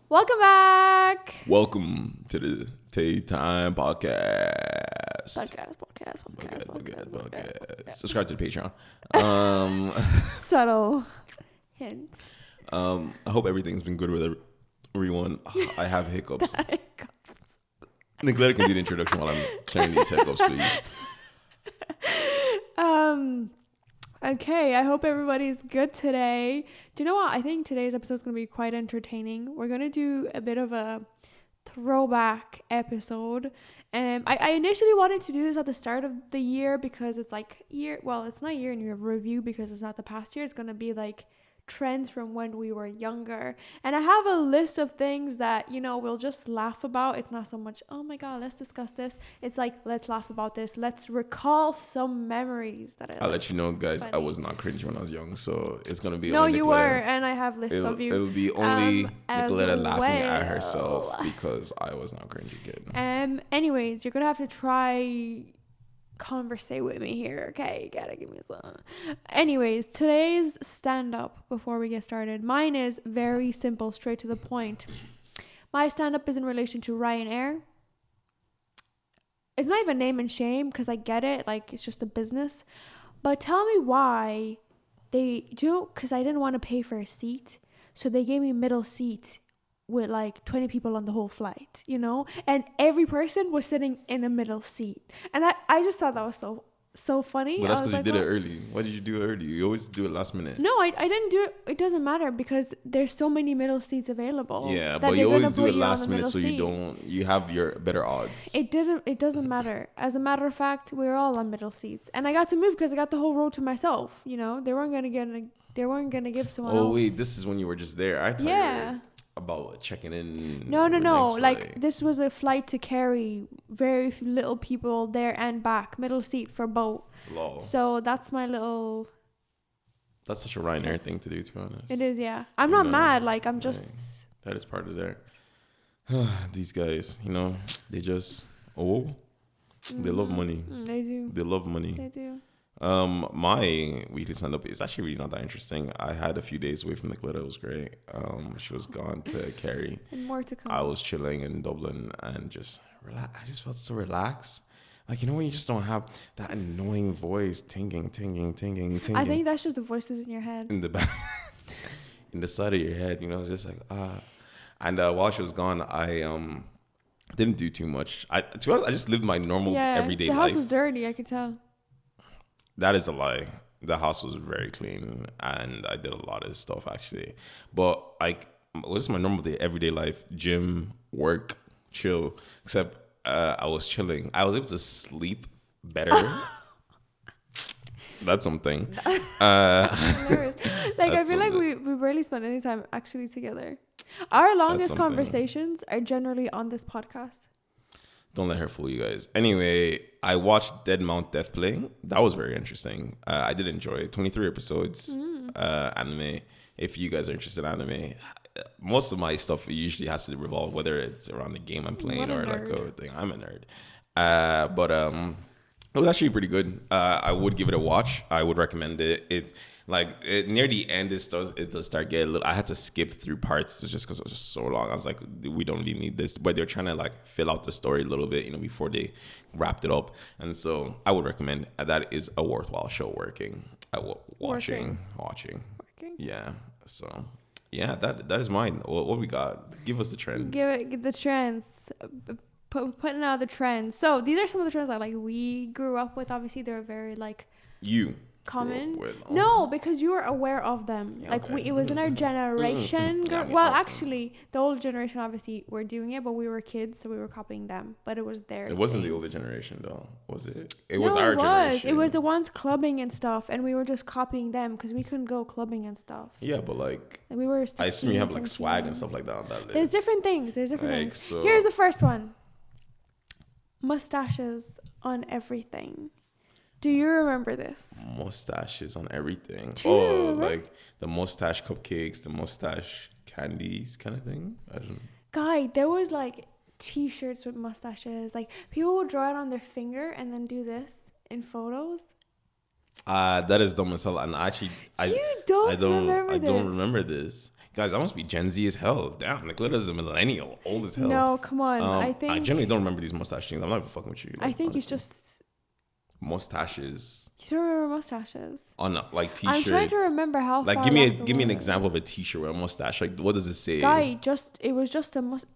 Welcome back. Welcome to the TAE Time Podcast. Podcast. Subscribe to the Patreon. Subtle hints. I hope everything's been good with everyone. I have hiccups. Nicoletta can do the introduction while I'm clearing these hiccups, please. Okay, I hope everybody's good today. Do you know what? I think today's episode is going to be quite entertaining. We're going to do a bit of a throwback episode. I initially wanted to do this at the start of the year because it's like it's not year in year review because it's not the past year. It's going to be like trends from when we were younger. And I have a list of things that, we'll just laugh about. It's not so much, oh my God, let's discuss this. It's like, let's laugh about this. Let's recall some memories that I'll let you know, guys, funny. I was not cringy when I was young, so it's going to be only you were, and I have lists of you. It'll be only Nicoletta laughing at herself because I was not cringy kid. Anyways, you're going to have to try conversate with me here, okay? You gotta give me some. Anyways, today's stand-up, before we get started, mine is very simple, straight to the point. My stand-up is in relation to Ryanair. It's not even name and shame because I get it, like it's just a business, but tell me why because I didn't want to pay for a seat, so they gave me middle seat with like 20 people on the whole flight, and every person was sitting in a middle seat, and I just thought that was so funny. But that's because you did it early. Why did you do it early? You always do it last minute. No, I didn't do it. It doesn't matter because there's so many middle seats available. Yeah, but you always do it last minute so you have your better odds. It doesn't matter. As a matter of fact, we were all on middle seats, and I got to move because I got the whole row to myself. They weren't gonna give someone else. Oh wait, this is when you were just there. I thought you were about checking in. No. Like this was a flight to carry very few little people there and back, middle seat for both. Lol. So that's my little. That's such a Ryanair thing to do, to be honest. It is, yeah. I'm not mad. Like I'm just. That is part of their. These guys, they just they love money. They do. They love money. They do. My weekly stand-up is actually really not that interesting. I had a few days away from Nicoletta. It was great. She was gone to Kerry. And more to come. I was chilling in Dublin and just relax. I just felt so relaxed. Like, when you just don't have that annoying voice tinging. I think that's just the voices in your head. In the back, in the side of your head, it's just like, And while she was gone, I didn't do too much. To be honest, I just lived my normal everyday life. The house was dirty, I could tell. That is a lie. The house was very clean, and I did a lot of stuff actually. But this is my normal day, everyday life: gym, work, chill. Except I was chilling. I was able to sleep better. That's something. I feel like we barely spent any time actually together. Our longest conversations are generally on this podcast. Don't let her fool you guys. Anyway, I watched Dead Mount Death Play. That was very interesting. I did enjoy it. 23 episodes, anime. If you guys are interested in anime, most of my stuff usually has to revolve whether it's around the game I'm playing or like a thing. I'm a nerd. But it was actually pretty good. I would give it a watch. I would recommend it. It's near the end, it does start getting a little. I had to skip through parts just because it was just so long. I was like, we don't really need this. But they're trying to fill out the story a little bit, before they wrapped it up. And so I would recommend that is a worthwhile show. Watching. Yeah. So yeah, that is mine. What we got? Give us the trends. Give the trends. Putting out the trends. So these are some of the trends that we grew up with. Obviously, they're very common. No, because you were aware of them. Yeah, it was in our generation. Actually, the old generation obviously were doing it, but we were kids, so we were copying them. But it was their. It wasn't the older generation though, was it? It was our generation. It was the ones clubbing and stuff, and we were just copying them because we couldn't go clubbing and stuff. Yeah, but we were. I assume you have swag and stuff like that on that list. There's different things. So here's the first one. Mustaches on everything. Do you remember this? Mustaches on everything. Remember? The mustache cupcakes, the mustache candies kind of thing. I don't know. Guy, there was t-shirts with mustaches. People would draw it on their finger and then do this in photos. That is dumb as hell. And actually, You don't I don't remember remember this. Guys, I must be Gen Z as hell. Damn, Nicoletta's a millennial, old as hell. No, come on. I generally don't remember these mustache things. I'm not even fucking with you. I think honestly. it's just mustaches. You don't remember mustaches? On like t-shirts. I'm trying to remember how. Like, far give me an example of a t-shirt with a mustache. Like, what does it say? Guy, it was just a mustache.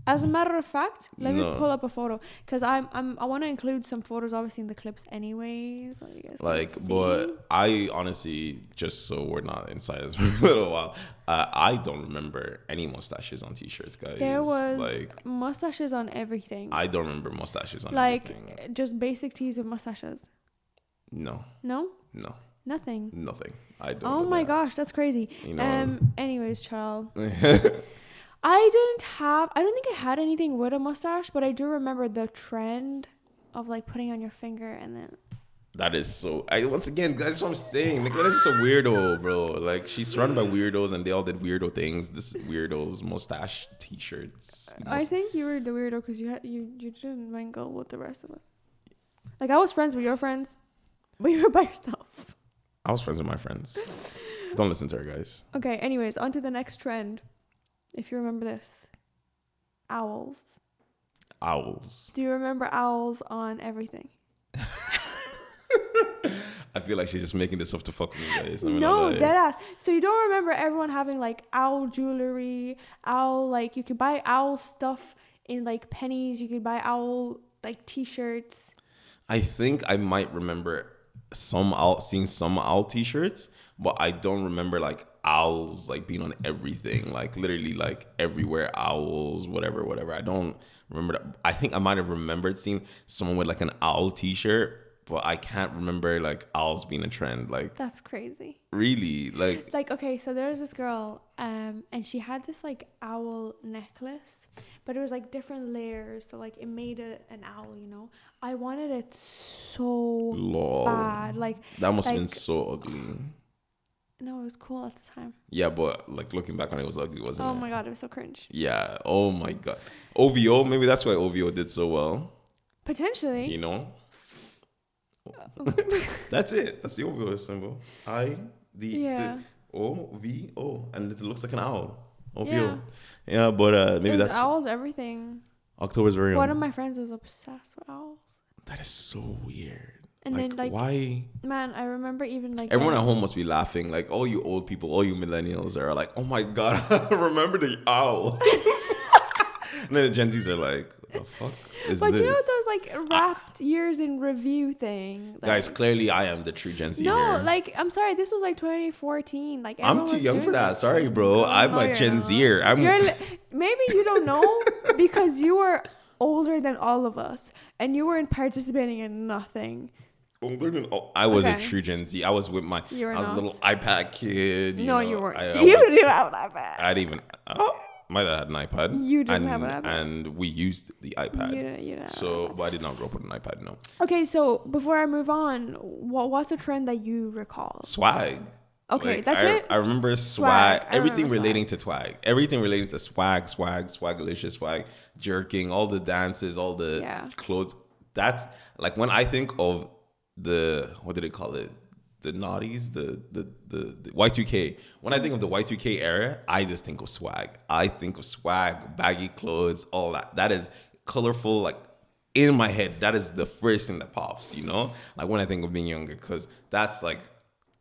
As a matter of fact, let me pull up a photo because I want to include some photos, obviously, in the clips, anyways. So you guys but I honestly, just so we're not insiders for a little while, I don't remember any mustaches on t-shirts, guys. There was mustaches on everything. I don't remember mustaches on everything. Like just basic tees with mustaches. No. No. No. Nothing. I don't. Oh my gosh, that's crazy. You know. Anyways, child. I don't think I had anything with a mustache, but I do remember the trend of like putting on your finger and then. That is so. Once again, that's what I'm saying. Nicoletta's just a weirdo, bro. Like, she's surrounded by weirdos, and they all did weirdo things. This weirdos mustache t-shirts. I think you were the weirdo because you didn't mingle with the rest of us. Like, I was friends with your friends, but you were by yourself. I was friends with my friends. Don't listen to her, guys. Okay. Anyways, on to the next trend. If you remember this, owls. Do you remember owls on everything? I feel like she's just making this up to fuck with me, guys. No, deadass. So you don't remember everyone having like owl jewelry, owl, like you could buy owl stuff in like pennies. You could buy owl like t-shirts. I think I might remember seeing some owl t-shirts, but I don't remember like owls like being on everything, like literally like everywhere, owls, whatever. I don't remember that. I think I might have remembered seeing someone with like an owl t-shirt, but I can't remember like owls being a trend. Like, that's crazy. Really? Like okay, so there's this girl and she had this like owl necklace, but it was like different layers, so like it made an owl, you know. I wanted it so bad. Like, that must have been so ugly. No, it was cool at the time. Yeah, but like looking back on it, was ugly, wasn't it? Oh my god, it was so cringe. Yeah. Oh my god. OVO, maybe that's why OVO did so well. Potentially. You know. That's it. That's the OVO symbol. The OVO, and it looks like an owl. OVO. Yeah, but maybe that's owls. Everything. October's very own. One of my friends was obsessed with owls. That is so weird. And like, then, like, why? Man, I remember even like everyone at home must be laughing. Like, all you old people, all you millennials are like, "Oh my god, I remember the owl." And then the Gen Zs are like, "What the fuck is this?" But you know those like wrapped years in review thing. Like, guys, clearly I am the true Gen Z. No, here. like I'm sorry, this was like 2014. Like, I'm too young for that. Sorry, bro. I'm a Gen Zer. Maybe you don't know because you were older than all of us, and you weren't participating in nothing. I was a true Gen Z. I was with I was a little iPad kid. You weren't. You didn't have an iPad. I didn't even. My dad had an iPad. You didn't have an iPad. And we used the iPad. You didn't so, but I did not grow up with an iPad, no. Okay, so before I move on, what's a trend that you recall? Swag. Okay, like, that's it? I remember swag. Everything relating to swag. Everything relating to swagalicious, swag, jerking, all the dances, all the clothes. That's like when I think of what do they call it? The naughties, the Y2K. When I think of the Y2K era, I just think of swag. I think of swag, baggy clothes, all that. That is colorful, like in my head. That is the first thing that pops, you know? Like when I think of being younger, because that's like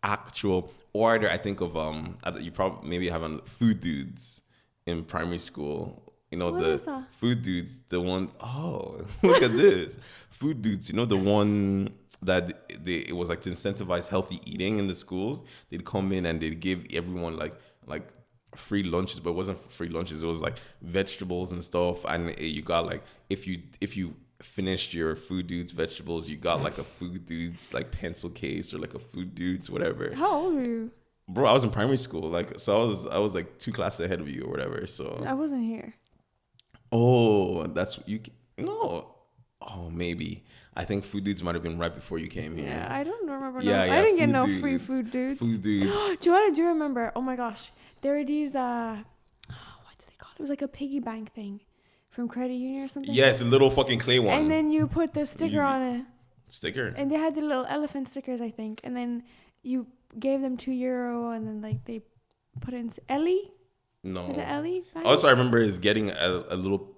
actual. Or I think of you probably maybe have food dudes in primary school. You know, what is that? Food dudes, the one. Oh, look at this. Food dudes, you know, the one that it was like to incentivize healthy eating in the schools. They'd come in and they'd give everyone like free lunches, but it wasn't free lunches. It was like vegetables and stuff. And you got like, if you finished your food dudes vegetables, you got like a food dudes like pencil case or like a food dudes whatever. How old were you? Bro, I was in primary school. Like, so I was like 2 classes ahead of you or whatever. So I wasn't here. Oh, that's you. No. Oh, maybe. I think food dudes might have been right before you came here. Yeah, I don't remember. Yeah, I didn't get no free food dudes. Food dudes. Do you know what I do remember? Oh my gosh, there were these. What do they call it? It was like a piggy bank thing from credit union or something. Yes, a little fucking clay one. And then you put the sticker on it. Sticker. And they had the little elephant stickers, I think. And then you gave them €2, and then like they put in Ellie. No. Is it Ellie? Also, I remember is getting a little,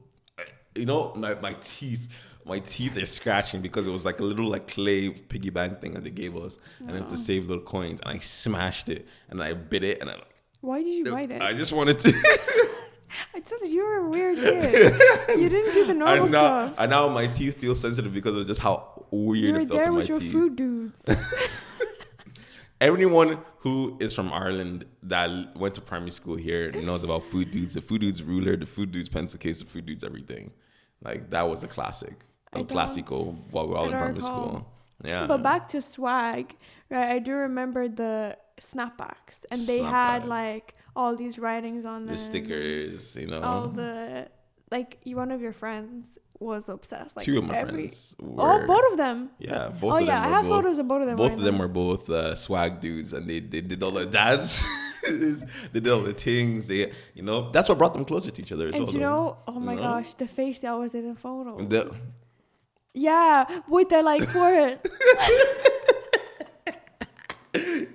you know, my teeth are scratching because it was like a little like clay piggy bank thing that they gave us, and I had to save little coins, and I smashed it, and I bit it, and I like. Why did you bite it? I just wanted to. I told you were a weird kid. You didn't do the normal stuff. And now my teeth feel sensitive because of just how weird it felt to my teeth. You were there with your food dudes. Everyone who is from Ireland that went to primary school here knows about food dudes. The food dudes ruler, the food dudes pencil case, the food dudes everything. Like that was a classic. Classical while we were all in primary school. Yeah. But back to swag, right? I do remember the snapbacks, and they had like all these writings on them. The stickers, you know. All the one of your friends was obsessed. Like, two of my friends were. Oh, both of them. Yeah, both of them. Oh yeah, I have photos of both of them. Both of them were both swag dudes, and they did all the dance. They did all the things. They, you know, that's what brought them closer to each other as well. And you know, oh my gosh, the face they always did in photos. Yeah, with their like forehead.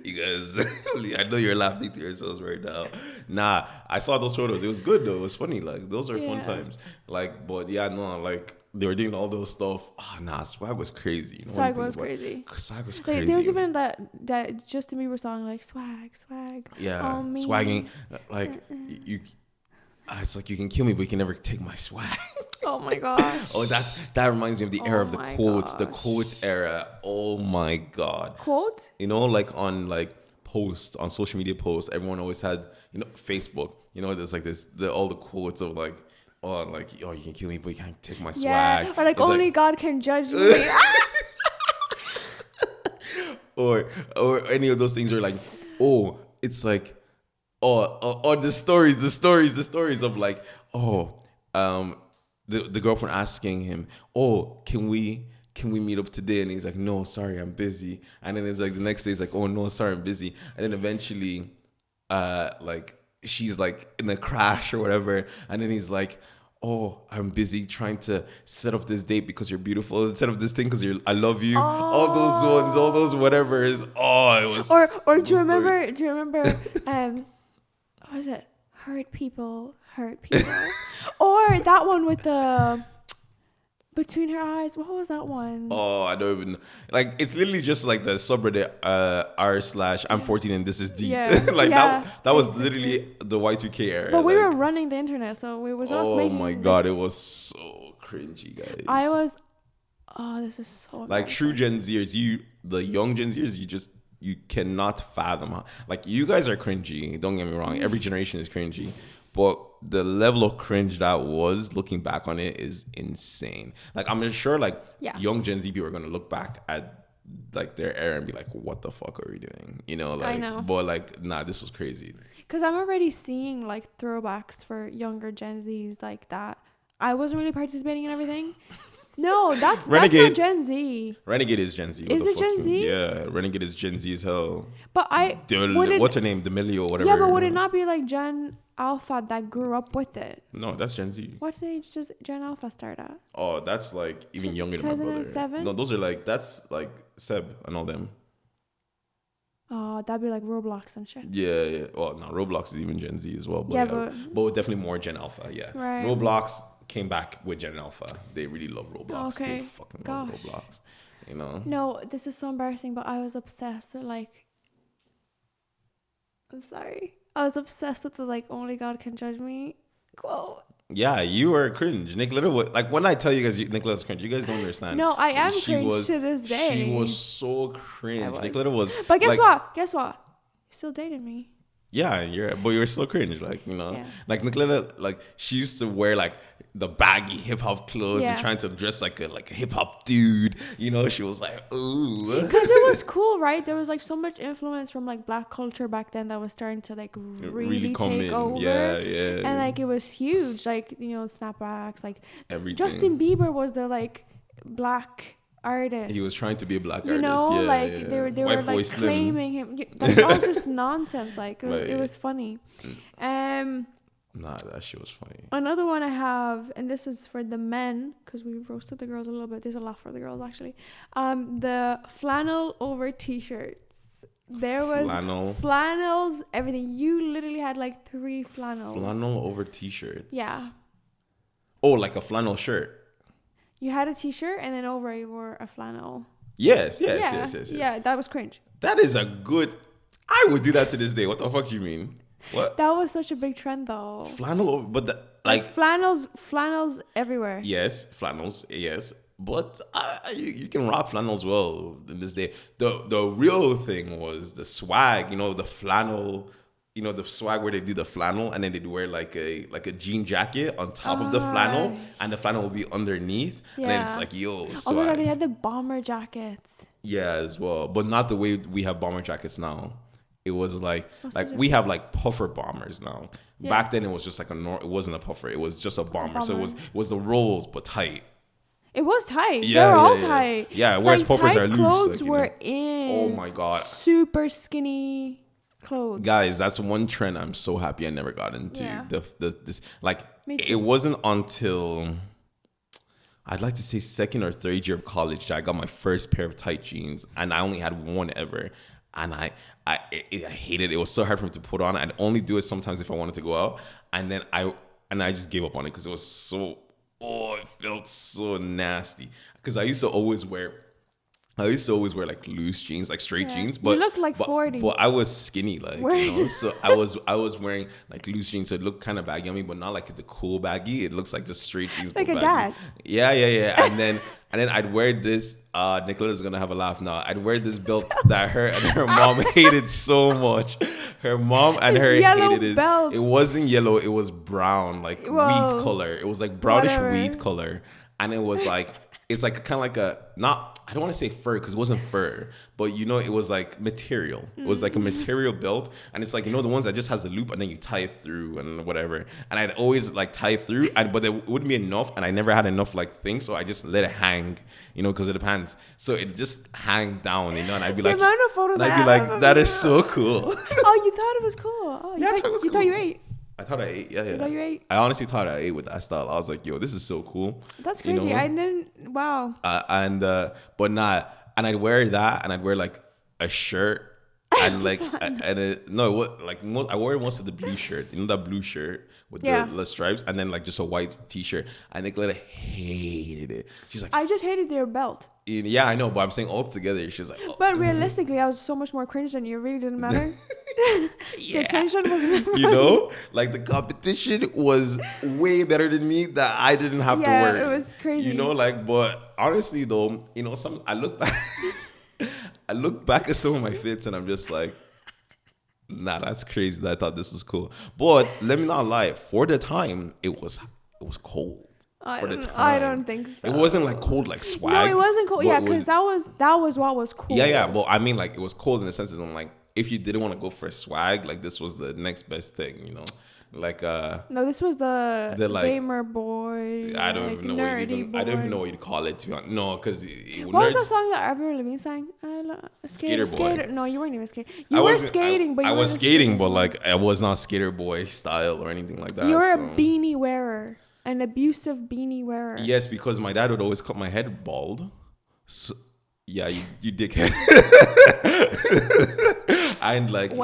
You guys, I know you're laughing to yourselves right now. Nah, I saw those photos. It was good though. It was funny. Like those are fun times. Like, but yeah, no, like they were doing all those stuff. Oh, nah, swag was crazy. You know, swag was crazy. Swag was crazy. Like, there was even that Justin Bieber song, like swag. Yeah, swagging. Like you. It's like you can kill me, but you can never take my swag. Oh my gosh. Oh, that reminds me of the era of the quotes. Gosh. The quote era. Oh my god. Quote? You know, like on like posts, on social media posts, everyone always had, you know, Facebook. You know, there's like all the quotes of like, oh, you can kill me, but you can't take my swag. Or like, it's only like, God can judge me. or any of those things are like, oh, it's like, or the stories of like, the girlfriend asking him, oh, can we meet up today? And he's like, no, sorry, I'm busy. And then it's like the next day he's like, oh no, sorry, I'm busy. And then eventually like she's like in a crash or whatever, and then he's like, oh, I'm busy trying to set up this date because you're beautiful, set up this thing because I love you. All those ones, all those whatevers. Oh, it was. Or do you remember? What was it? Hurt people. Or that one with the between her eyes. What was that one? Oh, I don't even know. Like, it's literally just like the subreddit r/I'm 14 and this is deep. Yeah. Like that was literally the Y2K era. But we were running the internet, so it was us making. Oh my god, it was so cringy, guys. I was. Oh, this is so. Like true Gen Zers, the young Gen Zers, you cannot fathom how, like, you guys are cringy. Don't get me wrong. Every generation is cringy, but the level of cringe that was, looking back on it, is insane. Like, I'm sure, like, young Gen Z people are gonna look back at like their era and be like, "What the fuck are we doing?" You know, like. I know. But like, nah, this was crazy. Because I'm already seeing like throwbacks for younger Gen Zs like that. I wasn't really participating in everything. No, that's not Gen Z. Renegade is Gen Z. Is it Gen Z? Yeah, Renegade is Gen Z as hell. But what's her name? D'Amelio or whatever. Yeah, but would it not be like Gen Alpha that grew up with it? No, that's Gen Z. What age does Gen Alpha start at? Oh, that's like even younger than my brother. 2007? No, those are like, that's like Seb and all them. Oh, that'd be like Roblox and shit. Yeah. Well, no, Roblox is even Gen Z as well. But but definitely more Gen Alpha. Yeah. Right. Roblox came back with Gen Alpha. They really love Roblox. Okay. They fucking love Roblox. You know? No, this is so embarrassing, but I was obsessed with like, I'm sorry. I was obsessed with the like, only God can judge me quote. Yeah, you were cringe. Nick Little was, like, when I tell you guys Nick Little's cringe, you guys don't understand. No, I am cringe to this day. She was so cringe. Nick Little was. But guess what? You still dated me. Yeah, but you're still cringe, like, you know. Yeah. Like Nicoletta, like, she used to wear like the baggy hip hop clothes and trying to dress like a hip hop dude. You know, she was like, ooh. Because it was cool, right? There was like so much influence from like black culture back then that was starting to like really take over. Yeah. And like it was huge, like, you know, snapbacks, like everything. Justin Bieber was the like black artist. He was trying to be a black artist. You know, they were like claiming him. That's all just nonsense. Like it was funny. Nah, that shit was funny. Another one I have, and this is for the men, because we roasted the girls a little bit. There's a lot for the girls, actually. The flannel over t-shirts. There was flannels, everything. You literally had like 3 flannels. Flannel over t-shirts? Yeah. Oh, like a flannel shirt? You had a t-shirt, and then over you wore a flannel. Yes. Yeah, that was cringe. That is a good... I would do that to this day. What the fuck do you mean? What? That was such a big trend, though. Flannel, but like flannels everywhere. Yes, flannels, yes. But you can rock flannels well in this day. The real thing was the swag, the flannel, the swag where they do the flannel and then they'd wear like a jean jacket on top of the flannel and the flannel will be underneath. Yeah. And then it's like, yo, swag. Oh my God, they had the bomber jackets. Yeah, as well. But not the way we have bomber jackets now. It was like we have like puffer bombers now. Yeah. Back then it was just like it wasn't a puffer. It was just a bomber. So it was the rolls but tight. It was tight. Yeah, they were all tight. Yeah, whereas puffers are loose. Clothes were in. Oh my God. Super skinny clothes. Guys, that's one trend I'm so happy I never got into. Yeah. This like it wasn't until I'd like to say 2nd or 3rd year of college that I got my first pair of tight jeans, and I only had one ever. And I hated it. It was so hard for me to put on. I'd only do it sometimes if I wanted to go out. And then I just gave up on it because it was so, it felt so nasty. Because I used to always wear like loose jeans, like straight jeans. But you look like 40. But I was skinny, so I was wearing like loose jeans, so it looked kind of baggy on me, but not like the cool baggy. It looks like just straight jeans. Like a baggy. dad. Yeah. And then I'd wear this. Nicola's gonna have a laugh now. I'd wear this belt that her mom hated so much. Her mom and her hated it. Belt. It wasn't yellow. It was brown, like wheat color. It was like brownish wheat color, and it was like it's like kind of like I don't want to say fur because it wasn't fur, but it was like material. It was like a material belt, and it's like the ones that just has a loop and then you tie it through and whatever. And I'd always like tie it through, but it wouldn't be enough, and I never had enough like things, so I just let it hang, because of the pants. So it just hang down, and I'd be like, that is so cool. Oh, you thought it was cool? Oh, yeah, I thought it was cool. You thought you ate? I thought I ate. Yeah. You thought you ate? I honestly thought I ate with that style. I was like, yo, this is so cool. That's crazy. I didn't. Wow. But not. And I'd wear that, and I'd wear like a shirt, and like, I wore most of the blue shirt. That blue shirt with the stripes, and then like just a white t-shirt. And Nicoletta hated it. She's like, I just hated their belt. Yeah, I know, but I'm saying all together. She's like, but realistically, I was so much more cringe than you. It really didn't matter. Yeah. The tension was like the competition was way better than me that I didn't have to worry. Yeah, it was crazy. But honestly though, I look back at some of my fits and I'm just like, nah, that's crazy that I thought this was cool. But let me not lie, for the time it was cold. I don't think so. It wasn't like cold like swag. No, it wasn't cold. Yeah, because that was what was cool. Yeah. But I mean, like, it was cold in the sense that I'm like, if you didn't want to go for a swag, like this was the next best thing, Like no, this was the like, gamer boy. I don't even know what you'd call it. To be honest. No, because what was the song that Avril Lavigne sang? Skater boy. No, you weren't even skating. You were skating, but I was skating, but like I was not skater boy style or anything like that. You're a beanie wearer. An abusive beanie wearer. Yes, because my dad would always cut my head bald. So, yeah, you dickhead. And like,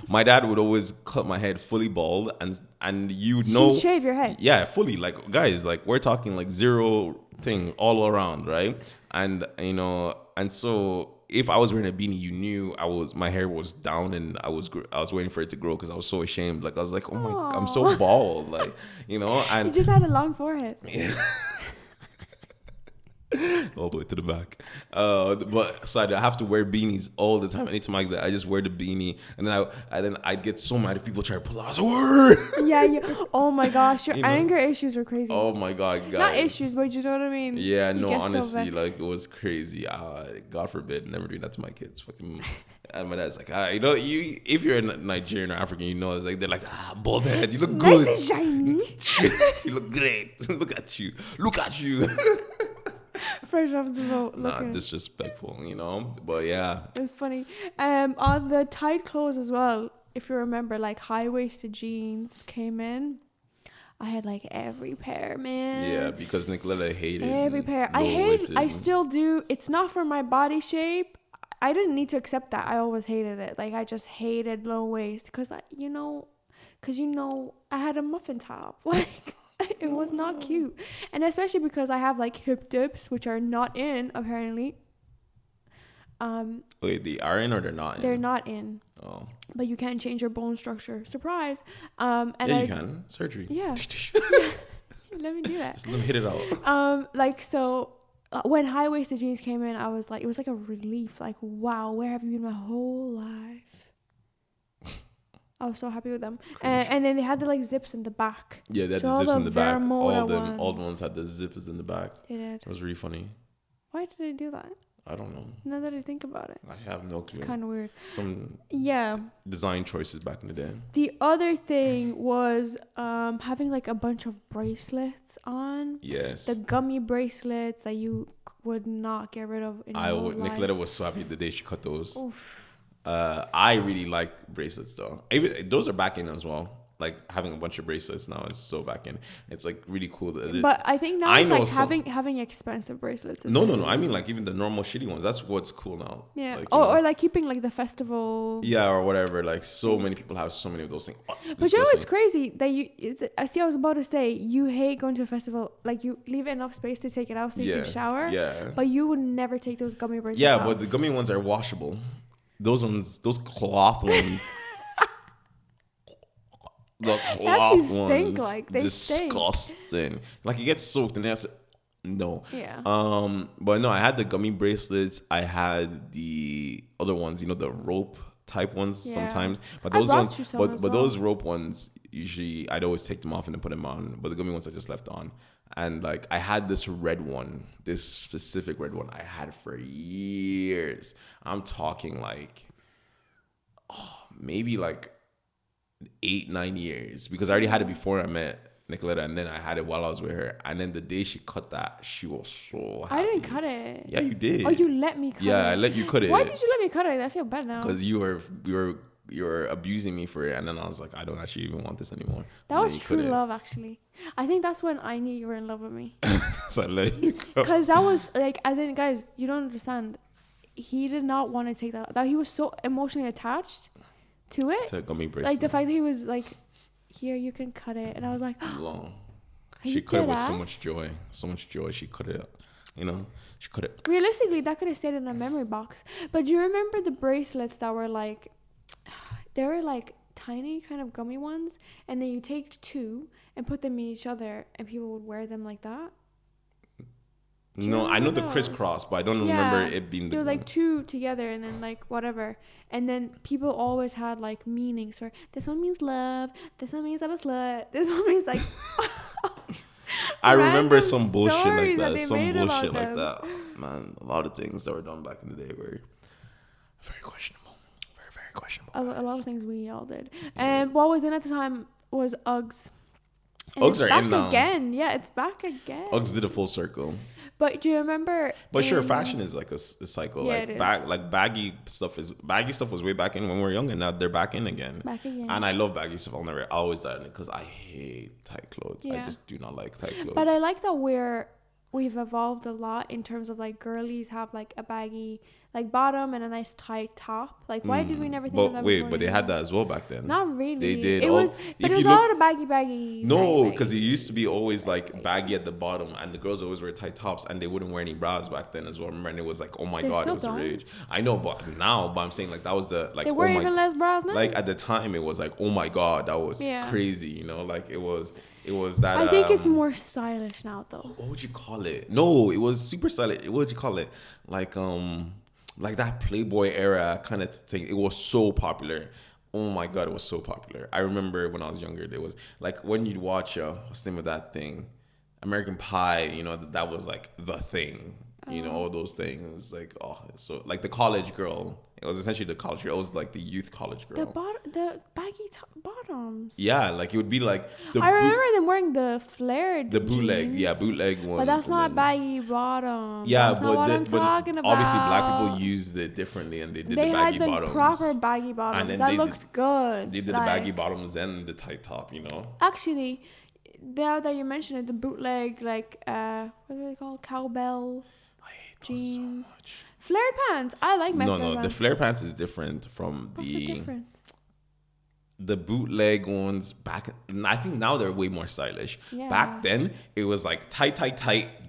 my dad would always cut my head fully bald, and you'd shave your head. Yeah, fully. Like, guys, like we're talking like zero thing all around, right? And and so if I was wearing a beanie, you knew my hair was down, and I was waiting for it to grow because I was so ashamed. Like I was like, oh my, I'm so bald, like and you just had a long forehead. Yeah. All the way to the back. But so I have to wear beanies all the time. Anytime like that, I just wear the beanie, and then I'd get so mad if people try to pull out. Yeah. Oh my gosh, your anger issues were crazy. Oh my God, guys. Not issues, but you know what I mean. Yeah, no, honestly, like it was crazy. God forbid, never do that to my kids. Fucking. And my dad's like, if you're Nigerian or African, it's like they're like, bald head, you look good. Nice and shiny. You look great. Look at you. Fresh off the boat. Not disrespectful, but yeah. It's funny. On the tight clothes as well, if you remember, like high-waisted jeans came in. I had like every pair, man. Yeah, because Nicoletta hated every pair. I still do. It's not for my body shape. I didn't need to accept that. I always hated it. Like I just hated low waist because I had a muffin top. Like it was not cute, and especially because I have like hip dips, which are not in apparently. Wait, they are in or they're not in? They're not in. Oh. But you can change your bone structure. Surprise. And yeah, you can. Surgery. Yeah. Let me do that. Just let me hit it out. When high-waisted jeans came in, I was like, it was like a relief. Like, wow, where have you been my whole life? I was so happy with them. And then they had the like zips in the back. Yeah, they had so the zips in the back. All the ones had the zippers in the back. They did. It was really funny. Why did they do that? I don't know. Now that I think about it. I have no clue. It's kind of weird. Some yeah design choices back in the day. The other thing was having like a bunch of bracelets on. Yes. The gummy bracelets that you would not get rid of in your whole life. Nicoletta was so happy the day she cut those. I really like bracelets though. Even those are back in as well. Like having a bunch of bracelets now is so back in. It's like really cool. But I think now it's like having expensive bracelets. No. I mean like even the normal shitty ones. That's what's cool now. Yeah. Like, or like keeping like the festival. Yeah, or whatever. Like so many people have so many of those things. But you know what's crazy? That I was about to say, you hate going to a festival. Like you leave enough space to take it out so you can shower. Yeah. But you would never take those gummy bracelets out. Yeah, but the gummy ones are washable. Those cloth ones. The cloth ones, like they disgusting. Stink. Like it gets soaked and that's no. Yeah. But no, I had the gummy bracelets. I had the other ones, the rope type ones sometimes. But those ones, but those rope ones, usually I'd always take them off and then put them on. But the gummy ones I just left on. And like I had this red one, this specific red one I had for years. I'm talking like, maybe like 8-9 years, because I already had it before I met Nicoletta, and then I had it while I was with her. And then the day she cut that, she was so happy. I didn't cut it. Yeah, you did. Oh, you let me cut it. Yeah, I let you cut it. Why did you let me cut it? I feel bad now. Because you were abusing me for it, and then I was like, I don't actually even want this anymore. That was true love, actually. I think that's when I knew you were in love with me. So I let you go. Because that was like, as in, guys, you don't understand. He did not want to take that. He was so emotionally attached to it. To gummy bracelet. Like the fact that he was like, here, you can cut it. And I was like, long. She cut it with so much joy. So much joy. She cut it, she cut it. Realistically, that could have stayed in a memory box. But do you remember the bracelets that were like, they were like tiny kind of gummy ones, and then you take two and put them in each other, and people would wear them like that? No, I know the crisscross, but I don't remember it being there were like two together, and then like whatever, and then people always had like meanings for this one means love, this one means I'm a slut, this one means like I remember some bullshit like that. Man, a lot of things that were done back in the day were very questionable. Very questionable. A lot of things we all did. And what was in at the time was Uggs. And Uggs are in now. Again. Yeah, it's back again. Uggs did a full circle. But do you remember? But sure, fashion is like a cycle. Yeah, like baggy stuff was way back in when we were young, and now they're back in again. And I love baggy stuff. I'll always that because I hate tight clothes. Yeah. I just do not like tight clothes. But I like that we've evolved a lot in terms of like girlies have like a baggy like bottom and a nice tight top. Like why did we never think of that? But they had that as well back then. Not really. They did. It was all baggy. No, because it used to be always like baggy at the bottom, and the girls always wear tight tops, and they wouldn't wear any bras back then as well. Remember, and it was like, oh my god, it was a rage. I know, but I'm saying like that was the like. They wear even less bras now. Like at the time, it was like, oh my god, that was crazy. Like it was that. I think it's more stylish now, though. What would you call it? No, it was super stylish. What would you call it? Like that Playboy era kind of thing. It was so popular. Oh my god, it was so popular. I remember when I was younger, there was like when you'd watch what's the name of that thing? American Pie, that was like the thing. All those things. Like, so like the college girl. It was essentially the college girl. It was like the youth college girl. The baggy bottoms. Yeah, like it would be like I remember them wearing the flared bootleg, jeans. Bootleg ones. But that's not baggy bottom. Yeah, that's not what I'm talking about. Obviously black people used it differently, and they did the baggy bottoms. They had the proper baggy bottoms. That looked good. They did the baggy bottoms and the tight top. Actually, now that you mentioned it, the bootleg, like, what are they called? Cowbell I hate those jeans. so much. Flared pants. I like my flared pants. The flare pants is different from What's the difference? the bootleg ones back. I think now they're way more stylish. Yeah. Back then it was like tight,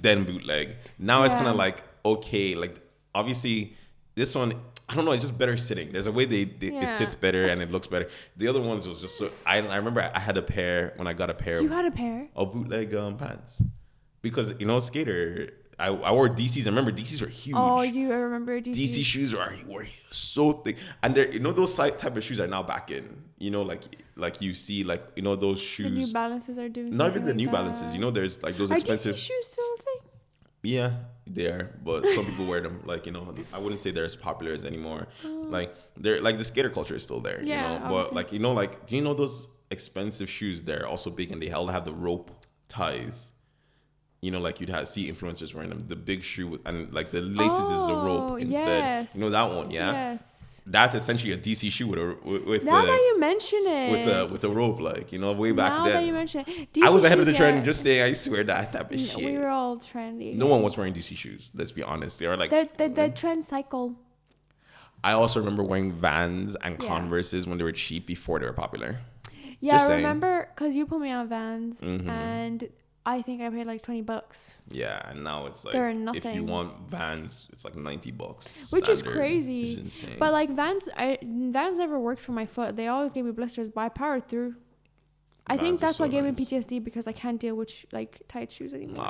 then bootleg. Now it's kind of like, okay, like obviously this one, I don't know, it's just better sitting. There's a way it sits better and it looks better. The other ones was just so, I remember I had a pair when I got a pair. You had a pair? Of bootleg pants. Because, skater, I wore DCs. I remember DCs were huge. Oh, you remember DCs? DC shoes were so thick. And they're, those type of shoes are now back in. Like you see, like, those shoes. The New Balances are doing not even the like New that. Balances. There's like those Are expensive. DC shoes still a thing? Yeah, they are. But some people wear them. Like, I wouldn't say they're as popular as anymore. Like, they're like the skater culture is still there, Yeah, But like, like, do you know those expensive shoes? They're also big and they all have the rope ties. Like you'd see influencers wearing them, the big shoe and like the laces is the rope instead. Yes. That one, yeah. Yes. That's essentially a DC shoe with Now that you mention it, with the rope, like way back now then. that you mention it, DC I was ahead of the shoes, trend. Just saying, I swear that type of shit. We were all trendy. No one was wearing DC shoes. Let's be honest. They are like the trend cycle. I also remember wearing Vans and Converses when they were cheap before they were popular. Yeah, Just I saying. remember because you put me on Vans and I think I paid like $20. Yeah, and now it's like They're if nothing. you want Vans, it's like $90. Which is standard. crazy. It's insane. But like Vans never worked for my foot. They always gave me blisters, but I powered through. I think Vans are that's what so gave me nice. PTSD because I can't deal with like tight shoes anymore.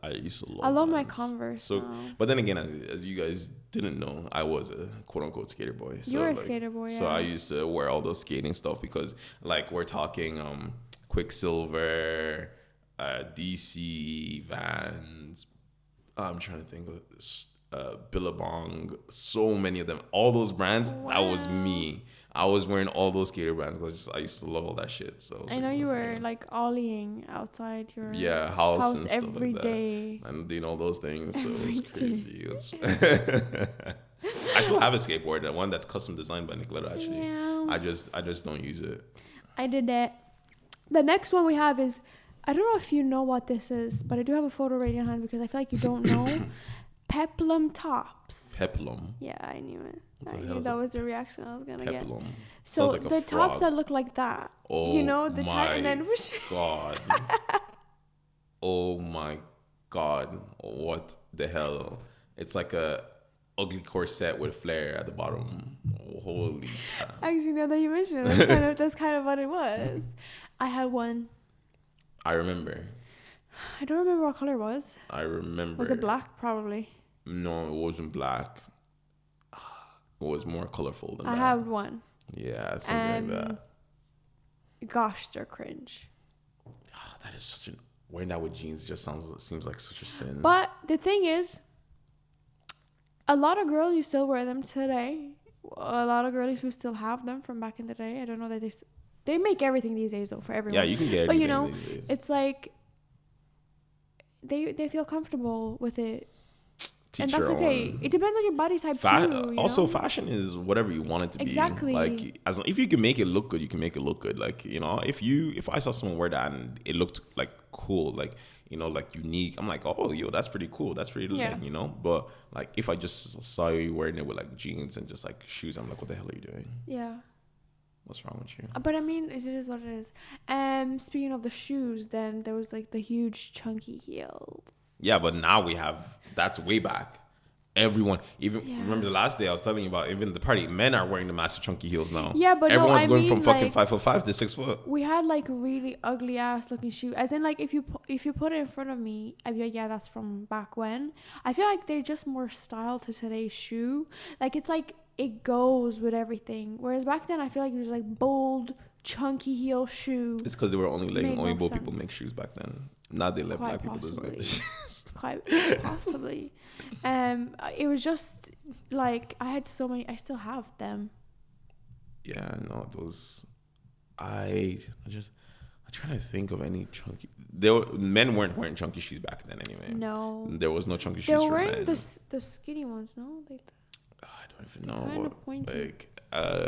I used to love. I love my Vans. Converse. So, now. but then again, as you guys didn't know, I was a quote unquote skater boy. So You were a like, skater boy. So yeah. I used to wear all those skating stuff because, like, we're talking Quicksilver, DC, Vans. I'm trying to think of this, Billabong. So many of them. All those brands. Wow. That was me. I was wearing all those skater brands because I used to love all that shit. So I know you were like ollieing outside your house and stuff every like day. that. And doing all those things. So it was Every crazy. I still have a skateboard, that one that's custom designed by Nicoletta actually. Yeah. I just don't use it. I did that. The next one we have is, I don't know if you know what this is, but I do have a photo right in hand because I feel like you don't know. Peplum tops. Peplum. Yeah, I knew it. What I the knew hell is that was the reaction I was gonna get. Peplum. So Sounds like a the frog. tops that look like that. Oh, you know the my and then God. Oh my God. What the hell? It's like a ugly corset with flare at the bottom. Holy cow. Actually, now that you mention it, that's kind of what it was. I had one. I remember. I don't remember what color it was. I remember. Was it black? Probably. No, it wasn't black. It was more colorful than that. I had one. Yeah, something like that. Gosh, they're cringe. Oh, that is such an... Wearing that with jeans just seems like such a sin. But the thing is, a lot of girls, you still wear them today. A lot of girls who still have them from back in the day. I don't know that they make everything these days though for everyone. Yeah, you can get everything these days. It's like they feel comfortable with it. And that's okay. It depends on your body type too. Also, fashion is whatever you want it to be. Exactly. Like, if you can make it look good, you can make it look good. Like, if I saw someone wear that and it looked like cool, like, like unique, I'm like, oh, yo, that's pretty cool. That's pretty lit, But like, if I just saw you wearing it with like jeans and just like shoes, I'm like, what the hell are you doing? Yeah. What's wrong with you? But I mean, it is what it is. Speaking of the shoes, then there was like the huge chunky heels. Yeah, but now that's way back. Everyone, remember the last day I was telling you about, even the party, men are wearing the massive chunky heels now. Yeah, but everyone's going from fucking like, 5'5" to 6 foot. We had like really ugly ass looking shoes. As in, like if you put it in front of me, I'd be like, yeah, that's from back when. I feel like they're just more style to today's shoe. Like it's like it goes with everything. Whereas back then, I feel like it was like bold, chunky heel shoe. It's because they were only letting only bold sense. people make shoes back then. Now they let black people design the shoes. Quite possibly. It was just like I had so many. I still have them. Yeah, no, those. I'm trying to think of any chunky. Men weren't wearing chunky shoes back then anyway. No, there was no chunky shoes they were for wearing men. the skinny ones. No, I don't even know. Pointy. Like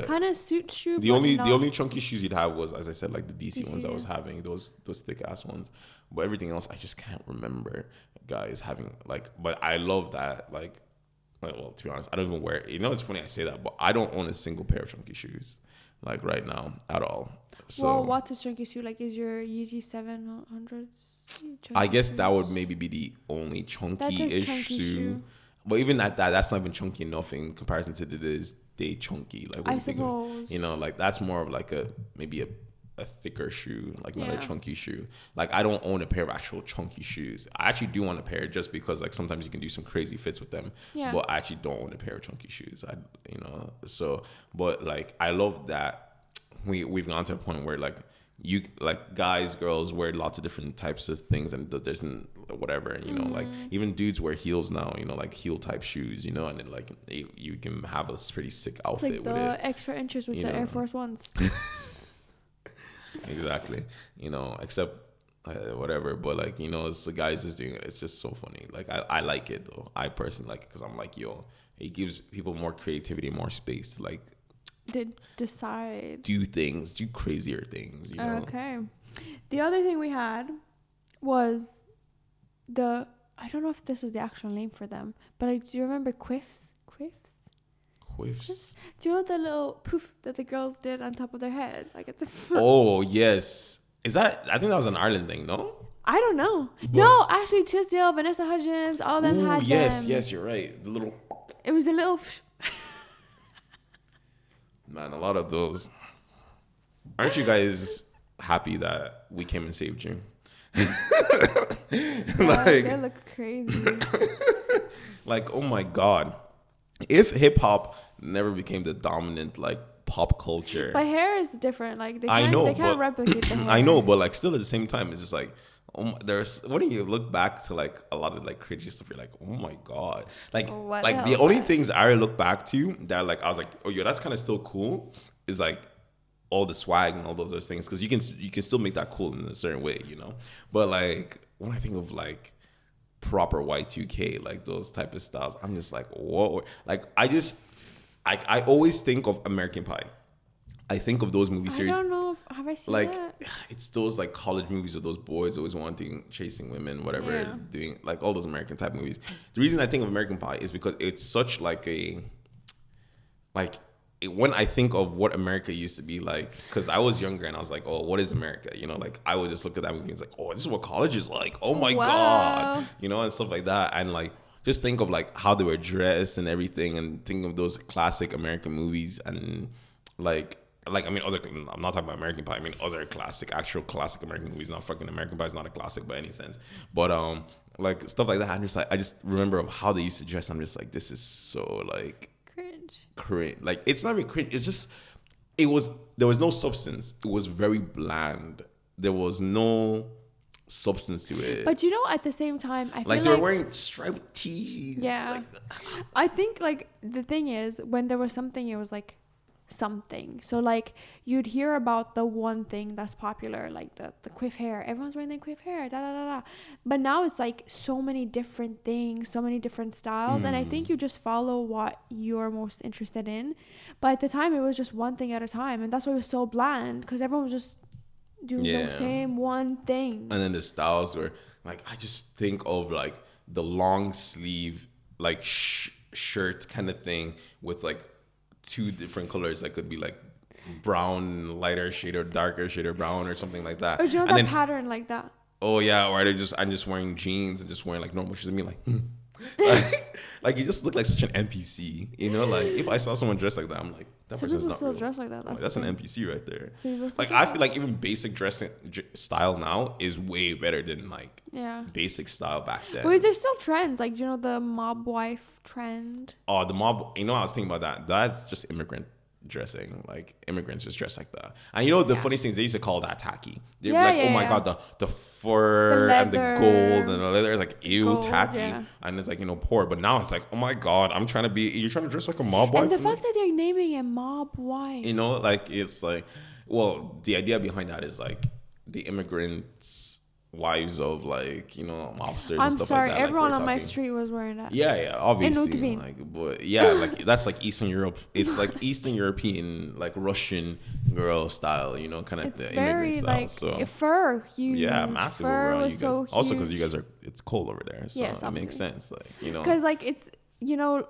kind of suit shoe. The only chunky shoes you'd have was, as I said, like the DC ones I was having, those thick ass ones. But everything else, I just can't remember guys having like. But I love that. Like, well, to be honest, I don't even wear. You know, it's funny I say that, but I don't own a single pair of chunky shoes, like right now at all. So, well, what's a chunky shoe? Like, is your Yeezy 700? I guess that would maybe be the only chunky-ish shoe. But even at that, that's not even chunky enough in comparison to this day chunky. Like, I suppose. You know, like that's more of like maybe a thicker shoe, like not a chunky shoe. Like I don't own a pair of actual chunky shoes. I actually do own a pair just because like sometimes you can do some crazy fits with them. Yeah. But I actually don't own a pair of chunky shoes. But like I love that we've gone to a point where like you like guys, girls wear lots of different types of things and there's whatever, you know, like even dudes wear heels now, you know, like heel type shoes, you know, and then like you can have a pretty sick outfit like with it. The extra inches with the Air Force Ones. Exactly, you know, except whatever, but like, you know, it's the guys just doing it. It's just so funny. Like I like it though. I personally like it because I'm like, yo, it gives people more creativity, more space to like decide, do crazier things, you know. Okay. The other thing we had was I don't know if this is the actual name for them, but like, do you remember quiffs? Do you know the little poof that the girls did on top of their head, like at the Oh yes, is that? I think that was an Ireland thing, no? I don't know. But no, actually, Tisdale, Vanessa Hudgens, all them had yes, them. Yes, you're right. The little. It was a little. Man, a lot of those. Aren't you guys happy that we came and saved you? Like, they look crazy. Like, oh my God. If hip hop never became the dominant like pop culture. But hair is different. Like they can't replicate the hair. I know, but like still at the same time, it's just like when you look back to like a lot of like crazy stuff, you're like, oh my God. Like the only things I look back to that like I was like, oh yo, that's kind of still cool is like all the swag and all those other things, because you can still make that cool in a certain way, you know. But like when I think of like proper Y2K, like those type of styles, I'm just like, whoa. Like I always think of American Pie. I think of those movie series. I don't know. Have I seen like that? It's those like college movies of those boys always chasing women, whatever, doing like all those American type movies. The reason I think of American Pie is because it's such like when I think of what America used to be like, because I was younger and I was like, oh, what is America? You know, like I would just look at that movie and it's like, oh, this is what college is like. Oh my God, you know, and stuff like that. And like just think of like how they were dressed and everything, and think of those classic American movies and like I mean, I'm not talking about American Pie. I mean, other actual classic American movies. Not fucking American Pie is not a classic by any sense. But like stuff like that. I just remember of how they used to dress. I'm just like, this is so like cringe. Like it's not even cringe. It's just there was no substance. It was very bland. There was no substance to it. But you know, at the same time, I feel like they were wearing striped tees. Yeah, like, I think like the thing is when there was something, it was like something. So like you'd hear about the one thing that's popular, like the quiff hair. Everyone's wearing the quiff hair, da da da da. But now it's like so many different things, so many different styles, and I think you just follow what you're most interested in. But at the time, it was just one thing at a time, and that's why it was so bland, because everyone was just doing the same one thing. And then the styles were like, I just think of like the long sleeve like shirt kind of thing with like two different colors that could be like brown, lighter shade or darker shade or brown or something like that. Or do you know that pattern like that? Oh yeah, or I'm just wearing jeans and just wearing like normal shoes and me like, like you just look like such an NPC, you know? Like if I saw someone dressed like that, I'm like, that person's not real. Dress like that. That's an NPC right there. Like I feel like even basic dressing style now is way better than like basic style back then. But there's still trends, like, you know, the mob wife trend. Oh, the mob. You know, I was thinking about that. That's just immigrant dressing. Like immigrants just dress like that. And you know the funniest things, they used to call that tacky. They're oh my God, the fur and the gold and the leather is like ew, tacky. And it's like, you know, poor. But now it's like, oh my God, you're trying to dress like a mob wife. And the fact that they're naming a mob wife, you know, like it's like, well, the idea behind that is like the immigrants wives of like, you know, officers and I'm stuff sorry, like that. everyone like, on my talking. street was wearing that. Yeah, obviously. Nutvin. Like, but yeah, like that's like Eastern Europe. It's like Eastern European, like Russian girl style, you know, kind of It's the very immigrant style. like So fur huge. yeah, massive fur over on was you guys. so Also, because you huge. guys are, it's cold over there, so Yes, it makes sense. Like, you know, because like it's, you know,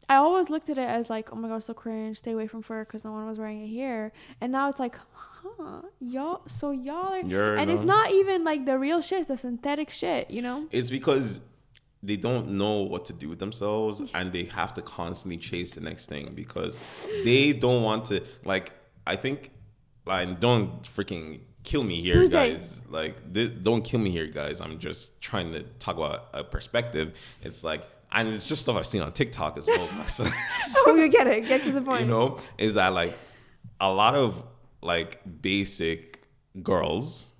I always looked at it as like, oh my god, so cringe, stay away from fur because no one was wearing it here. And now it's like, y'all are, and it's not even like the real shit, it's the synthetic shit, you know. It's because they don't know what to do with themselves and they have to constantly chase the next thing because they don't want to, like, I think, like, don't freaking kill me here, guys. Like, don't kill me here, guys. I'm just trying to talk about a perspective. It's like, and it's just stuff I've seen on TikTok as well. Oh, you get it. Get to the point. You know, is that like a lot of like basic girls,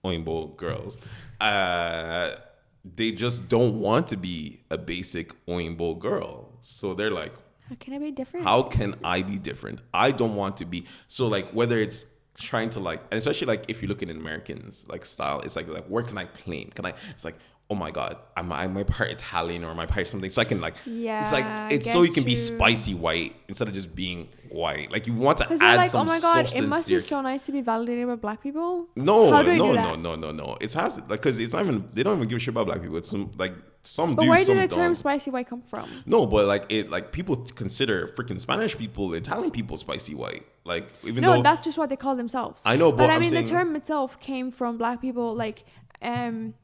Oimbo girls, they just don't want to be a basic Oimbo girl. So they're like, how can I be different? How can I be different? I don't want to be. So like whether it's trying to like, and especially like if you look at Americans like style, it's like where can I claim? Can I? It's like, oh my god, am I part Italian or am I part something? So I can like, it's like it's so you can be spicy white instead of just being white. Like you want to add like, some oh my god, substance. It must be so nice to be validated by black people. No. It has like because it's not even, they don't even give a shit about black people. It's some like some. But where did the term spicy white come from? No, but like it, like people consider freaking Spanish people, Italian people spicy white. Like even though that's just what they call themselves. I know, but I mean saying, the term itself came from black people like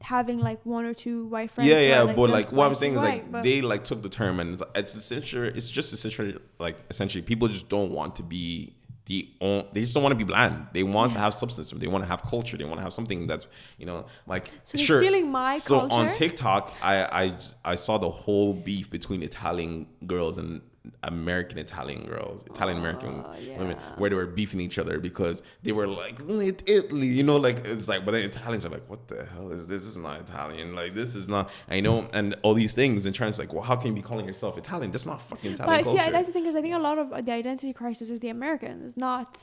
having like one or two white friends. Yeah, like, but like what I'm saying is white, like they like took the term and it's just essentially people just don't want to be they just don't want to be bland. They want to have substance. They want to have culture. They want to have something that's, you know, like so sure. Stealing my culture. So on TikTok, I saw the whole beef between Italian girls and American Italian girls, Italian American women, where they were beefing each other because they were like Italy, you know, like it's like, but then Italians are like, what the hell is this? This is not Italian. Like this is not, I know, and all these things, and trying to like, well, how can you be calling yourself Italian? That's not fucking Italian culture. Yeah, that's the thing, is I think a lot of the identity crisis is the Americans, not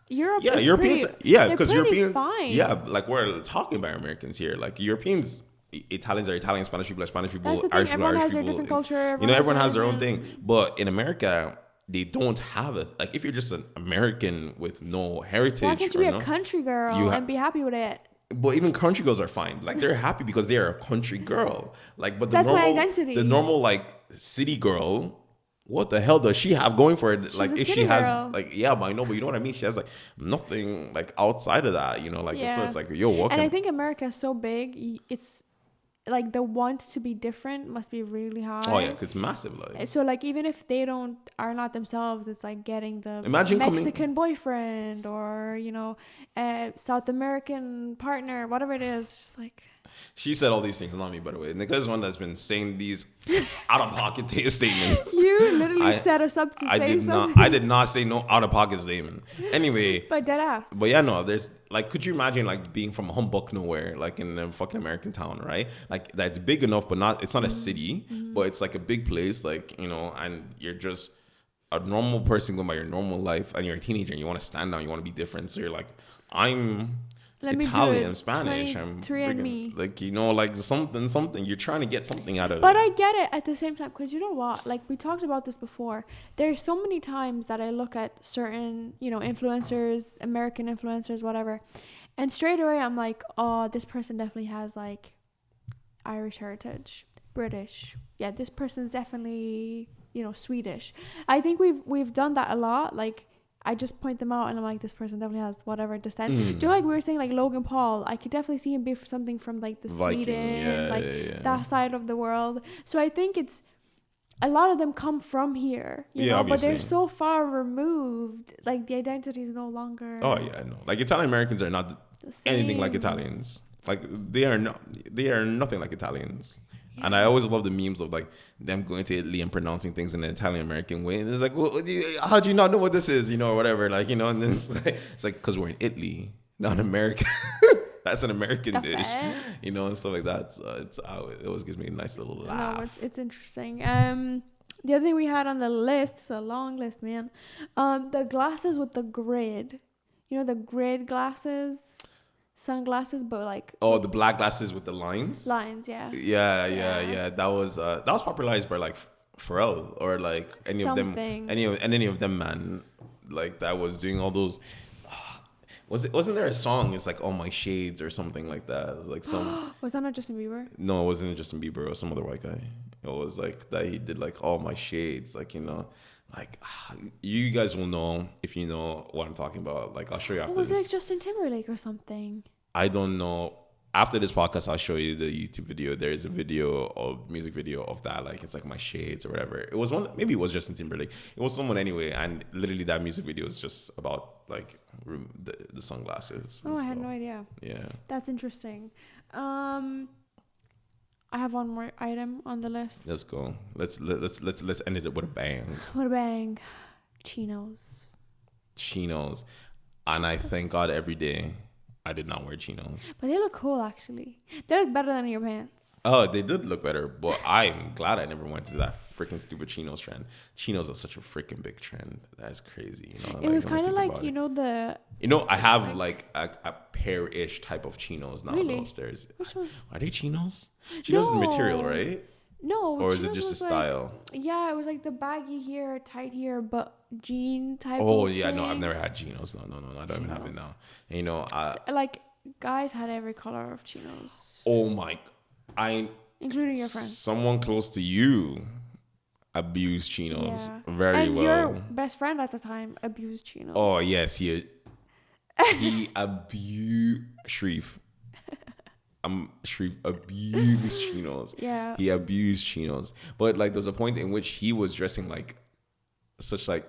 Europe. Yeah, Europeans. Because Europeans. Fine. Yeah, like we're talking about Americans here. Like Europeans, Italians are Italian, Spanish people are Spanish people, Irish people are Irish people. Different culture. You know, everyone has their own thing. But in America, they don't have it. Like if you're just an American with no heritage, why can't you be a country girl and be happy with it? But even country girls are fine. Like they're happy because they are a country girl. Like, but that's my identity. The normal like city girl, what the hell does she have going for it? She's like if she has like, yeah, but I know, but you know what I mean? She has like nothing like outside of that, you know, like so it's like, yo, what? And I think America is so big, it's like the want to be different must be really high. Oh yeah, because it's massive. Like so, like even if they are not themselves, it's like getting the Mexican boyfriend or you know, South American partner, whatever it is. It's just like. She said all these things, not me, by the way. Nika's one that's been saying these out-of-pocket statements. You literally set us up to say something. I did not say no out-of-pocket statement. Anyway. But dead ass. But yeah, no, there's, like, could you imagine, like, being from humbuck nowhere, like, in a fucking American town, right? Like, that's big enough, but it's not a city, but it's, like, a big place, like, you know, and you're just a normal person going by your normal life, and you're a teenager, and you want to stand out, you want to be different, so you're like, I'm Italian, I'm Spanish, I'm freaking, like, you know, like something you're trying to get something out of it. But I get it at the same time, because you know what, like we talked about this before, there's so many times that I look at certain, you know, influencers, American influencers, whatever, and straight away I'm like, oh, this person definitely has like Irish heritage, British, yeah, this person's definitely, you know, Swedish. I think we've done that a lot. Like I just point them out and I'm like, this person definitely has whatever descent. Do you know, like we were saying, like Logan Paul, I could definitely see him be something from like the Viking, Sweden, that side of the world. So I think it's a lot of them come from here, you know, obviously. But they're so far removed, like the identity is no longer. Oh yeah, I know. Like Italian Americans are not anything like Italians. Like they are nothing like Italians. Yeah. And I always love the memes of like them going to Italy and pronouncing things in an Italian American way. And it's like, well, how do you not know what this is, you know, or whatever, like, you know. And then it's like because we're in Italy, not in America. That's an American dish, you know, and stuff like that. So it always gives me a nice little laugh. No, it's interesting. The other thing we had on the list, it's a long list, man. The glasses with the grid, you know, the grid glasses. sunglasses, but like Oh, the black glasses with the lines. lines. Yeah. Yeah. That was popularized by like Pharrell or like any Something. any of them, man. Like that was doing all those. Wasn't there a song? It's like "All My Shades" or something like that. It was like some. Was that not Justin Bieber? No, it wasn't Justin Bieber. It was some other white guy. It was like that he did like "All My Shades," like like you guys will know if you know what I'm talking about. Like I'll show you after Was this. it Justin Timberlake or something? I don't know. After this podcast, I'll show you the YouTube video. There is a music video of that. Like it's like My Shades or whatever. It was one. Maybe it was Justin Timberlake. It was someone anyway. And literally that music video is just about like the sunglasses. Oh, I had no idea. Yeah. That's interesting. I have one more item on the list. Let's go. Let's end it with a bang. What a bang. Chinos. And I thank God every day I did not wear chinos. But they look cool, actually. They look better than your pants. Oh, they did look better, but I'm glad I never went to that freaking stupid chinos trend. Chinos are such a freaking big trend. That's crazy, you know. It was kind of like, I have like a pair-ish type of chinos now Really? upstairs. Which one? Are they chinos? Chinos is the material, No. right? No. Or is it chinos just a was like- style? Yeah, it was like the baggy here, tight here, but jean type Oh of yeah, no, I've thing. never had chinos. No, I don't even have it Chinos. now. And, you know, Like, guys had every color of chinos, oh my, including your friends. someone close to you abused chinos very and well. your best friend at the time abused chinos. Oh yes, he abused Sharif. Sharif abused chinos. Yeah. He abused chinos. But like, there was a point in which he was dressing like such an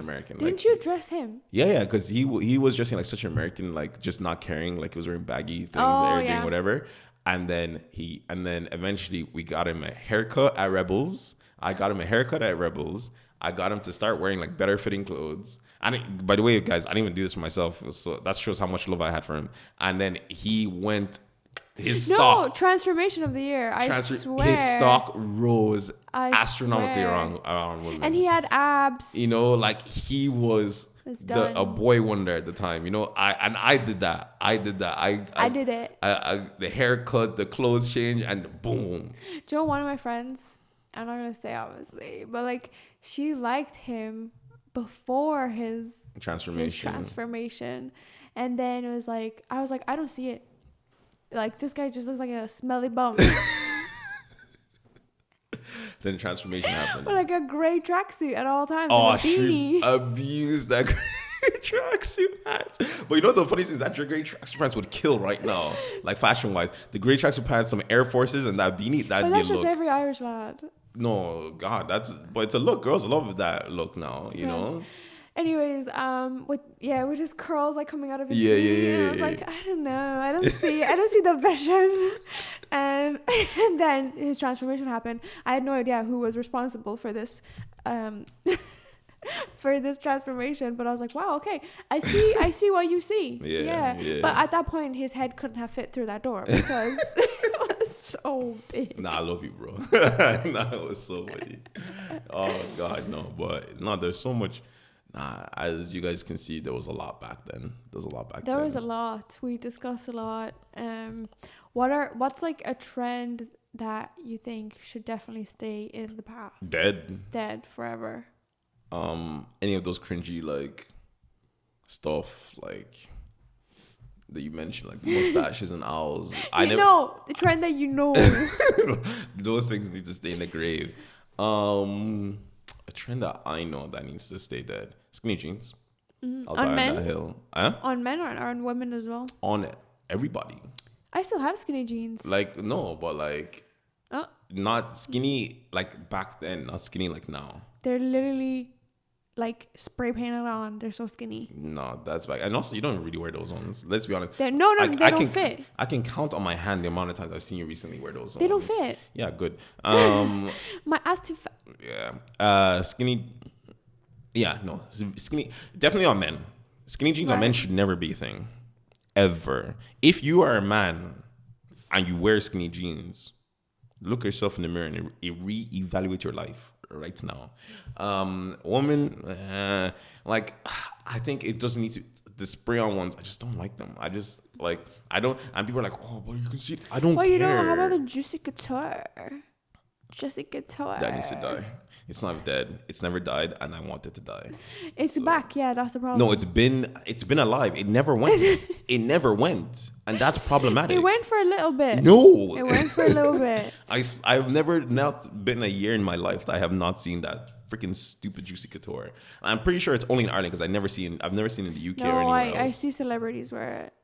American. Didn't like, you dress him? Yeah, because he was dressing like such an American, like just not caring, like he was wearing baggy things, everything, yeah. whatever. And then eventually we got him a haircut at Rebels. I got him a haircut at Rebels. I got him to start wearing like better fitting clothes. And by the way, guys, I didn't even do this for myself, so that shows how much love I had for him. And then he went stock transformation of the year. I swear. His stock rose I astronomically swear. around women. And he had abs. You know, like he was a boy wonder at the time. You know, I did that. I did it. The haircut, the clothes change, and boom. Do you know one of my friends? I'm not gonna say obviously, but like she liked him before his transformation, and then it was like I was like, I don't see it. Like, this guy just looks like a smelly bum. Then transformation happened. With like a gray tracksuit at all times. Oh, and a beanie. she abused that gray tracksuit hat. But you know the funny thing is that your gray tracksuit pants would kill right now, like fashion wise. The gray tracksuit pants, some Air Forces, and that beanie, that'd be a look. But that's just every Irish lad. No, God, but it's a look. Girls love that look now, you know. Anyways, with his curls like coming out of his yeah. I was like, I don't know, I don't see the vision. And then his transformation happened. I had no idea who was responsible for this, for this transformation. But I was like, wow, okay, I see what you see. Yeah. But at that point, his head couldn't have fit through that door because it was so big. Nah, I love you, bro. Nah, it was so funny. Oh God, no, but no, there's so much. Nah, as you guys can see, there was a lot back then. There was a lot. We discussed a lot. What's like a trend that you think should definitely stay in the past? Dead forever. Any of those cringy like stuff like that you mentioned, like the mustaches and owls. The trend that you know. Those things need to stay in the grave. A trend that I know that needs to stay dead. Skinny jeans. I'll die on that hill. On men or on women as well? On everybody. I still have skinny jeans. Like, no, but like, not skinny like back then, not skinny like now. They're literally like spray painted on. They're so skinny. No, that's back. And also, you don't really wear those ones. Let's be honest. They don't fit. I can count on my hand the amount of times I've seen you recently wear those. They don't fit. Yeah, good. My ass too fat. Yeah. Skinny. Yeah, no. Skinny. Definitely on men. Skinny jeans on men should never be a thing. Ever. If you are a man and you wear skinny jeans, look yourself in the mirror and reevaluate your life right now. Woman, like, I think it doesn't need to. the spray on ones, I just don't like them. I just like I don't. And people are like, oh, but you can see. I don't Well, care. you know, how about the Juicy Couture? Juicy Couture. That needs to die. It's not dead. It's never died, and I want it to die. It's back. Yeah, that's the problem. No, it's been alive. It never went. It never went, and that's problematic. It went for a little bit. No, It went for a little bit. I've never not been a year in my life that I have not seen that freaking stupid Juicy Couture. I'm pretty sure it's only in Ireland because I've never seen it in the UK or anywhere else. I see celebrities wear it.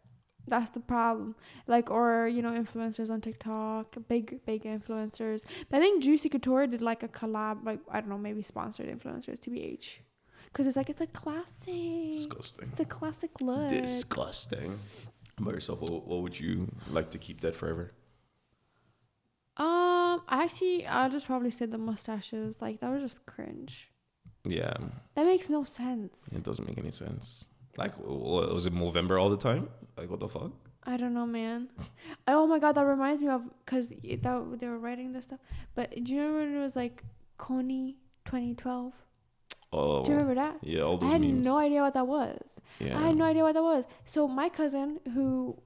That's the problem. Like, or, you know, influencers on TikTok, big influencers. But I think Juicy Couture did like a collab, like, I don't know, maybe sponsored influencers, TBH. Because it's a classic. Disgusting. It's a classic look. Disgusting. By yourself, what would you like to keep dead forever? I'll just probably say the mustaches. Like, that was just cringe. Yeah. That makes no sense. It doesn't make any sense. Like, what, was it Movember all the time? Like, what the fuck? I don't know, man. Oh my god, that reminds me of, because they were writing this stuff. But do you remember when it was like Coney 2012? Oh. Do you remember that? Yeah, all those I had memes. no idea what that was. Yeah. I had no idea what that was. So my cousin who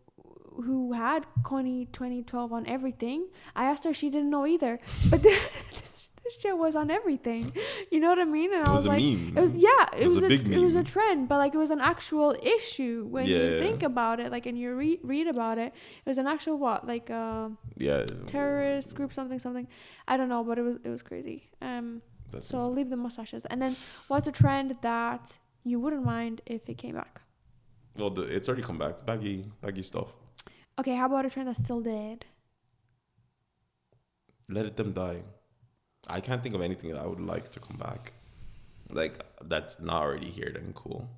had Coney 2012 on everything, I asked her, she didn't know either. But this shit was on everything. You know what I mean? And it I was was like, meme. it was, yeah, it was a big meme. It was a trend, but like it was an actual issue when you Yeah. think about it, like, and you read about it. It was an actual like yeah, terrorist group, something. I don't know, but it was crazy. So I'll leave the mustaches. And then what's a trend that you wouldn't mind if it came back? Well, it's already come back. Baggy stuff. Okay, how about a trend that's still dead? Let them die. I can't think of anything that I would like to come back. Like, that's not already here, then cool.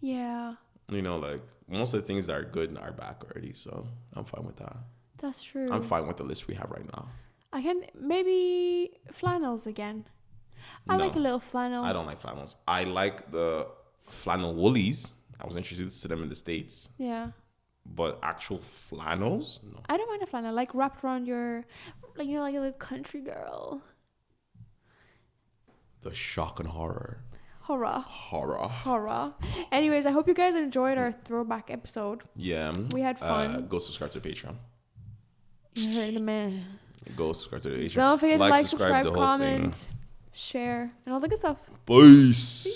Yeah. You know, like, most of the things that are good are back already, so I'm fine with that. That's true. I'm fine with the list we have right now. I can, maybe flannels again. I like a little flannel. I don't like flannels. I like the flannel woolies. I was introduced to them in the States. Yeah. But actual flannels? No. I don't mind a flannel. Like, wrapped around your, like, you know, like a little country girl. The shock and horror. Horror. Anyways, I hope you guys enjoyed our throwback episode. Yeah. We had fun. Go subscribe to Patreon. You heard the man. Go subscribe to the Patreon. Don't forget to like, subscribe, the whole comment, thing. share, and all the good stuff. Peace.